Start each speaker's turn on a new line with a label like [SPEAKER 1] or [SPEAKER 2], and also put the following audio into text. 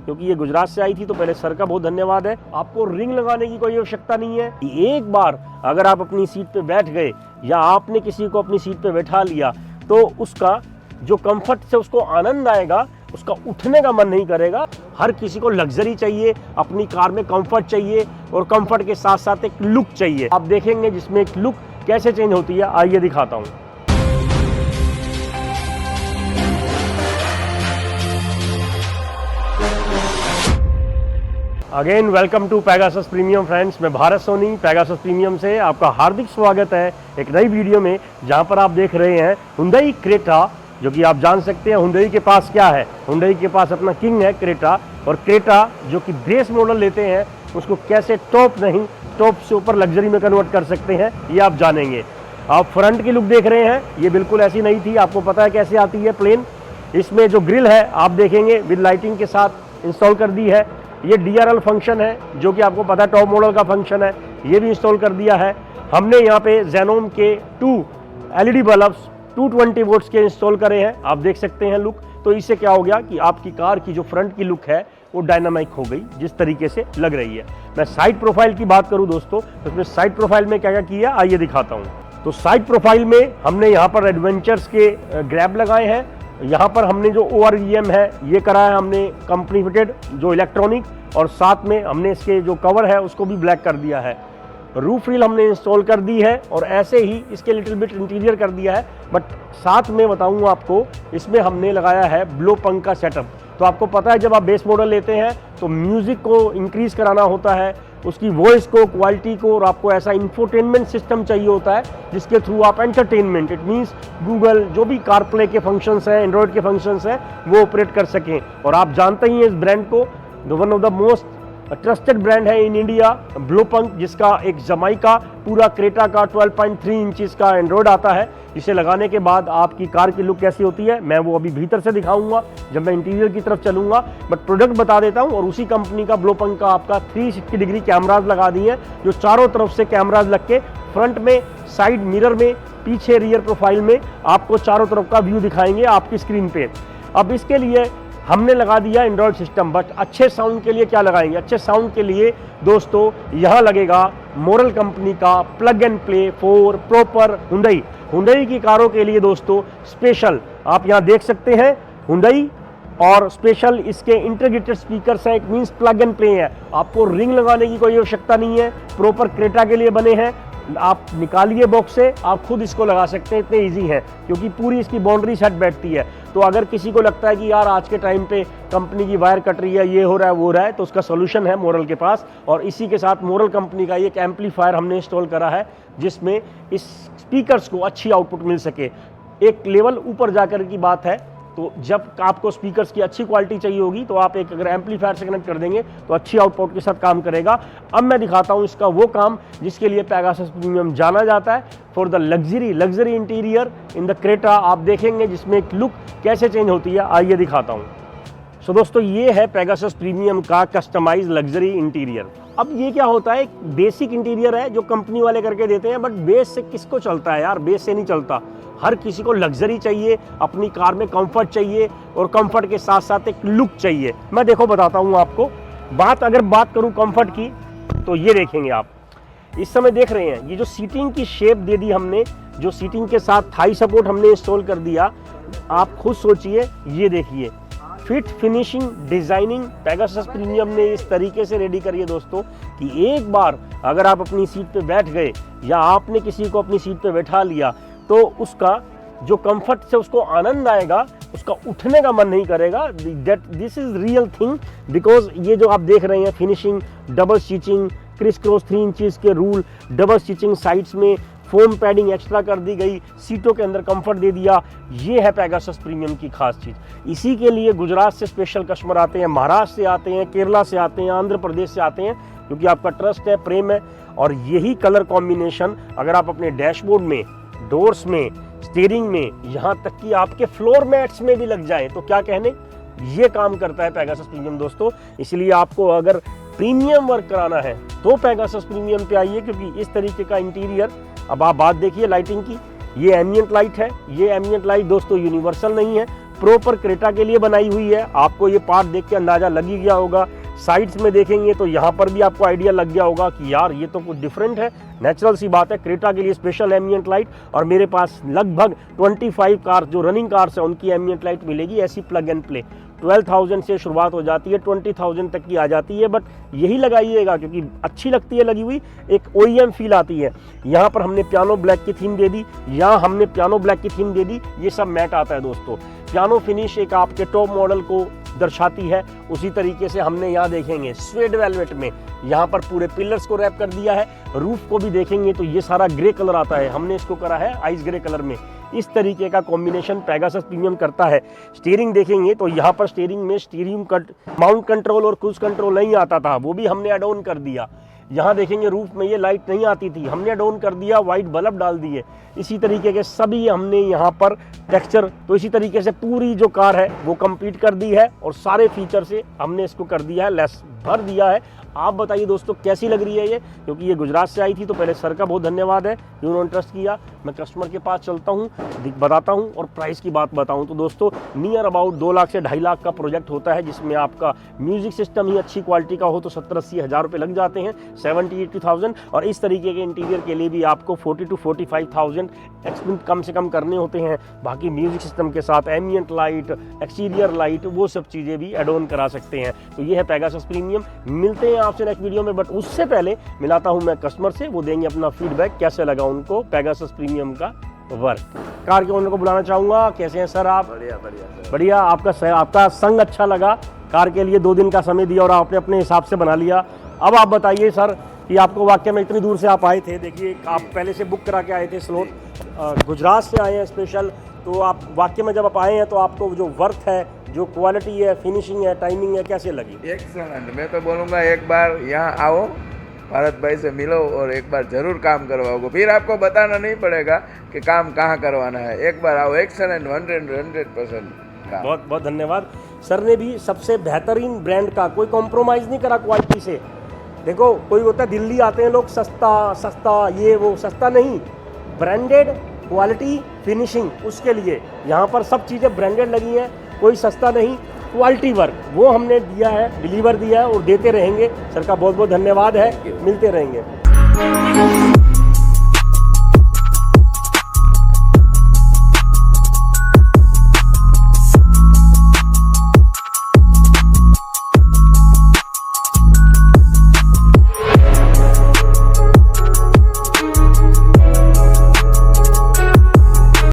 [SPEAKER 1] क्योंकि ये गुजरात से आई थी, तो पहले सर का बहुत धन्यवाद है। आपको रिंग लगाने की कोई आवश्यकता नहीं है। एक बार अगर आप अपनी सीट पे बैठ गए या आपने किसी को अपनी सीट पे बैठा लिया तो उसका जो कंफर्ट से उसको आनंद आएगा, उसका उठने का मन नहीं करेगा। हर किसी को लग्जरी चाहिए, अपनी कार में कंफर्ट चाहिए और कंफर्ट के साथ साथ एक लुक चाहिए। आप देखेंगे जिसमें एक लुक कैसे चेंज होती है, आइए दिखाता हूँ। Again welcome to Pegasus premium friends. मैं भारत सोनी पेगासस प्रीमियम से आपका हार्दिक स्वागत है एक नई वीडियो में, जहां पर आप देख रहे हैं हुंडई क्रेटा, जो कि आप जान सकते हैं हुंडई के पास क्या है। हुंडई के पास अपना किंग है क्रेटा, और क्रेटा जो कि बेस मॉडल लेते हैं उसको कैसे टॉप नहीं टॉप से ऊपर लग्जरी में कन्वर्ट कर सकते हैं, ये आप जानेंगे। आप फ्रंट की लुक देख रहे हैं, ये बिल्कुल ऐसी नहीं थी, आपको पता है कैसे आती है प्लेन। इसमें जो ग्रिल है आप देखेंगे विद लाइटिंग के साथ इंस्टॉल कर दी है। ये DRL फंक्शन है जो कि आपको पता है टॉप मॉडल का फंक्शन है, ये भी इंस्टॉल कर दिया है हमने। यहाँ पे जेनोम के 2 LED बल्ब्स 220 वोल्ट्स के इंस्टॉल करे हैं, आप देख सकते हैं लुक। तो इससे क्या हो गया कि आपकी कार की जो फ्रंट की लुक है वो डायनामिक हो गई, जिस तरीके से लग रही है। मैं साइड प्रोफाइल की बात करूं दोस्तों, तो इसमें साइड प्रोफाइल में क्या क्या किया आइए दिखाता हूं। तो साइड प्रोफाइल में हमने यहाँ पर एडवेंचर्स के ग्रैब लगाए हैं। यहाँ पर हमने जो ORVM है ये करा है हमने कंपनी फिटेड जो इलेक्ट्रॉनिक, और साथ में हमने इसके जो कवर है उसको भी ब्लैक कर दिया है। रूफ रील हमने इंस्टॉल कर दी है और ऐसे ही इसके लिटिल बिट इंटीरियर कर दिया है। बट साथ में बताऊंगा आपको, इसमें हमने लगाया है ब्लो पंख का सेटअप। तो आपको पता है जब आप बेस मॉडल लेते हैं तो म्यूजिक को इंक्रीज कराना होता है, उसकी वॉइस को, क्वालिटी को, और आपको ऐसा इंफोटेनमेंट सिस्टम चाहिए होता है जिसके थ्रू आप एंटरटेनमेंट, इट मीन्स गूगल जो भी कार प्ले के फंक्शंस हैं, एंड्रॉयड के फंक्शंस हैं, वो ऑपरेट कर सकें। और आप जानते ही हैं इस ब्रांड को, one of the most trusted brand है इन इंडिया ब्लो पंख, जिसका एक जमाइका पूरा क्रेटा का 12.3 इंचेस का एंड्रॉयड आता है। इसे लगाने के बाद आपकी कार की लुक कैसी होती है मैं वो अभी भीतर से दिखाऊंगा जब मैं इंटीरियर की तरफ चलूंगा। बट प्रोडक्ट बता देता हूं, और उसी कंपनी का ब्लो पंख का आपका 360 डिग्री कैमराज लगा दिए हैं, जो चारों तरफ से कैमराज लग के फ्रंट में, साइड मिरर में, पीछे रियर प्रोफाइल में आपको चारों तरफ का व्यू दिखाएंगे आपकी स्क्रीन पे। अब इसके लिए हमने लगा दिया एंड्रॉयड सिस्टम, बट अच्छे साउंड के लिए क्या लगाएंगे? अच्छे साउंड के लिए दोस्तों यहाँ लगेगा मोरल कंपनी का plug and play for proper Hyundai. Hyundai की कारों के लिए दोस्तों स्पेशल आप यहाँ देख सकते हैं हुंडई, और स्पेशल इसके इंटीग्रेटेड स्पीकर्स हैं, it means plug and play है। आपको रिंग लगाने की कोई आवश्यकता नहीं है, प्रॉपर क्रेटा के लिए बने हैं। आप निकालिए बॉक्स से, आप खुद इसको लगा सकते हैं, इतने इजी है क्योंकि पूरी इसकी बाउंड्री सेट बैठती है। तो अगर किसी को लगता है कि यार आज के टाइम पे कंपनी की वायर कट रही है, ये हो रहा है वो हो रहा है, तो उसका सोल्यूशन है मोरल के पास। और इसी के साथ मोरल कंपनी का एक एम्पलीफायर हमने इंस्टॉल करा है जिसमें इस स्पीकर्स को अच्छी आउटपुट मिल सके। एक लेवल ऊपर जाकर की बात है, तो जब आपको स्पीकर्स की अच्छी क्वालिटी चाहिए होगी तो आप एक अगर एम्पलीफायर से कनेक्ट कर देंगे तो अच्छी आउटपुट के साथ काम करेगा। अब मैं दिखाता हूं इसका वो काम जिसके लिए पेगासस प्रीमियम जाना जाता है, for the luxury interior in the Creta. आप देखेंगे जिसमें एक लुक कैसे चेंज होती है, आइए दिखाता हूँ। सो दोस्तों ये है पेगासस प्रीमियम का कस्टमाइज लग्जरी इंटीरियर। अब ये क्या होता है, एक बेसिक इंटीरियर है जो कंपनी वाले करके देते हैं, बट बेस से किसको चलता है यार? बेस से नहीं चलता। हर किसी को लग्जरी चाहिए, अपनी कार में कंफर्ट चाहिए, और कंफर्ट के साथ साथ एक लुक चाहिए। मैं देखो बताता हूँ आपको। अगर बात करूँ कंफर्ट की, तो ये देखेंगे आप इस समय देख रहे हैं, ये जो सीटिंग की शेप दे दी हमने, जो सीटिंग के साथ थाई सपोर्ट हमने इंस्टॉल कर दिया, आप खुद सोचिए। ये देखिए fit, finishing, designing Pegasus premium ने इस तरीके से रेडी करी है दोस्तों कि एक बार अगर आप अपनी सीट पे बैठ गए या आपने किसी को अपनी सीट पे बैठा लिया तो उसका जो कंफर्ट से उसको आनंद आएगा, उसका उठने का मन नहीं करेगा। This is real thing, because ये जो आप देख रहे हैं finishing, double stitching, criss cross 3 inches के रूल, डबल स्टिचिंग साइड्स में, फोम पैडिंग एक्स्ट्रा कर दी गई, सीटों के अंदर कंफर्ट दे दिया। ये है पेगासस प्रीमियम की खास चीज़। इसी के लिए गुजरात से स्पेशल कस्टमर आते हैं, महाराष्ट्र से आते हैं, केरला से आते हैं, आंध्र प्रदेश से आते हैं, क्योंकि आपका ट्रस्ट है, प्रेम है। और यही कलर कॉम्बिनेशन अगर आप अपने डैशबोर्ड में, डोर्स में, स्टीयरिंग में, यहाँ तक कि आपके फ्लोर मैट्स में भी लग जाए तो क्या कहने, ये काम करता है पेगासस प्रीमियम दोस्तों। इसलिए आपको अगर प्रीमियम वर्क कराना है तो पेगासस प्रीमियम पे आइए, क्योंकि इस तरीके का इंटीरियर। अब आप बात देखिए लाइटिंग की, ये एम्बिएंट लाइट है। ये एम्बिएंट लाइट दोस्तों यूनिवर्सल नहीं है, प्रॉपर क्रेटा के लिए बनाई हुई है। आपको ये पार्ट देख के अंदाजा लग ही गया होगा। साइड्स में देखेंगे तो यहाँ पर भी आपको आइडिया लग गया होगा कि यार ये तो कुछ डिफरेंट है। नेचुरल सी बात है, क्रेटा के लिए स्पेशल एम्बिएंट लाइट, और मेरे पास लगभग 25 कार जो रनिंग कार्स है उनकी एम्बिएंट लाइट मिलेगी ऐसी प्लग एंड प्ले। 12,000 से शुरुआत हो जाती है, 20,000 तक की आ जाती है, बट यही लगाइएगा क्योंकि अच्छी लगती है लगी हुई, एक OEM फील आती है। यहाँ पर हमने पियानो ब्लैक की थीम दे दी, यहाँ हमने पियानो ब्लैक की थीम दे दी। ये सब मैट आता है दोस्तों। पियानो फिनिश एक आपके टॉप मॉडल को दर्शाती है, उसी तरीके से हमने यहाँ देखेंगे स्वेड वेलवेट में यहाँ पर पूरे पिलर्स को रैप कर दिया है। रूफ को भी देखेंगे तो ये सारा ग्रे कलर आता है, हमने इसको करा है आइस ग्रे कलर में। इस तरीके का कॉम्बिनेशन पेगासस प्रीमियम करता है। स्टीयरिंग देखेंगे तो यहाँ पर स्टीयरिंग में माउंट कंट्रोल और क्रूज कंट्रोल नहीं आता था, वो भी हमने एड ऑन कर दिया। यहाँ देखेंगे रूफ में ये लाइट नहीं आती थी, हमने एड ऑन कर दिया, वाइट बल्ब डाल दिए। इसी तरीके के सभी हमने यहाँ पर टेक्सचर, तो इसी तरीके से पूरी जो कार है वो कंप्लीट कर दी है और सारे फीचर से हमने इसको कर दिया है, लेस भर दिया है। आप बताइए दोस्तों कैसी लग रही है ये, क्योंकि ये गुजरात से आई थी। तो पहले सर का बहुत धन्यवाद है कि उन्होंने ट्रस्ट किया। मैं कस्टमर के पास चलता हूँ, बताता हूँ और प्राइस की बात बताऊँ तो दोस्तों नियर अबाउट 2 लाख से 2.5 लाख का प्रोजेक्ट होता है, जिसमें आपका म्यूजिक सिस्टम ही अच्छी क्वालिटी का हो तो 70-80 हज़ार रुपये लग जाते हैं, 70-80,000। और इस तरीके के इंटीरियर के लिए भी आपको 40-45,000 एक्सपेंस कम से कम करने होते हैं। बाकी म्यूजिक सिस्टम के साथ एम्बिएंट लाइट, एक्सटीरियर लाइट, वो सब चीज़ें भी एड ऑन करा सकते हैं। तो ये है पेगासस प्रीमियम। मिलते हैं आपसे नेक्स्ट वीडियो में, बट उससे पहले मिलाता हूं मैं कस्टमर से, वो देंगे अपना फीडबैक कैसे लगा उनको पेगासस प्रीमियम का वर्क। कार के ओनर को बुलाना चाहूंगा। कैसे हैं सर आप?
[SPEAKER 2] बढ़िया बढ़िया
[SPEAKER 1] बढ़िया। आपका संग अच्छा लगा। कार के लिए 2 दिन का समय दिया और आपने अपने हिसाब से बना लिया। अब आप बताइए सर कि आपको वाकई में इतनी दूर से आप आए थे, देखिए आप पहले से बुक करा के आए थे स्लॉट, गुजरात से आए हैं स्पेशल, तो आप वाकई में जब आप आए हैं तो आपको जो वर्थ है, जो क्वालिटी है, फिनिशिंग है, टाइमिंग है, कैसे लगी?
[SPEAKER 2] एक्सीलेंट। मैं तो बोलूँगा एक बार यहाँ आओ, भारत भाई से मिलो और एक बार जरूर काम करवाओगे, फिर आपको बताना नहीं पड़ेगा कि काम कहाँ करवाना है। एक बार आओ, एक्सीलेंट, 100% काम।
[SPEAKER 1] बहुत बहुत धन्यवाद। सर ने भी सबसे बेहतरीन ब्रांड का कोई कॉम्प्रोमाइज़ नहीं करा क्वालिटी से। देखो कोई होता है दिल्ली आते हैं लोग सस्ता ये वो, सस्ता नहीं, ब्रांडेड क्वालिटी फिनिशिंग, उसके लिए यहाँ पर सब चीज़ें ब्रांडेड लगी हैं, कोई सस्ता नहीं, क्वालिटी वर्क वो हमने दिया है, डिलीवर दिया है और देते रहेंगे। सर का बहुत बहुत धन्यवाद है, मिलते रहेंगे।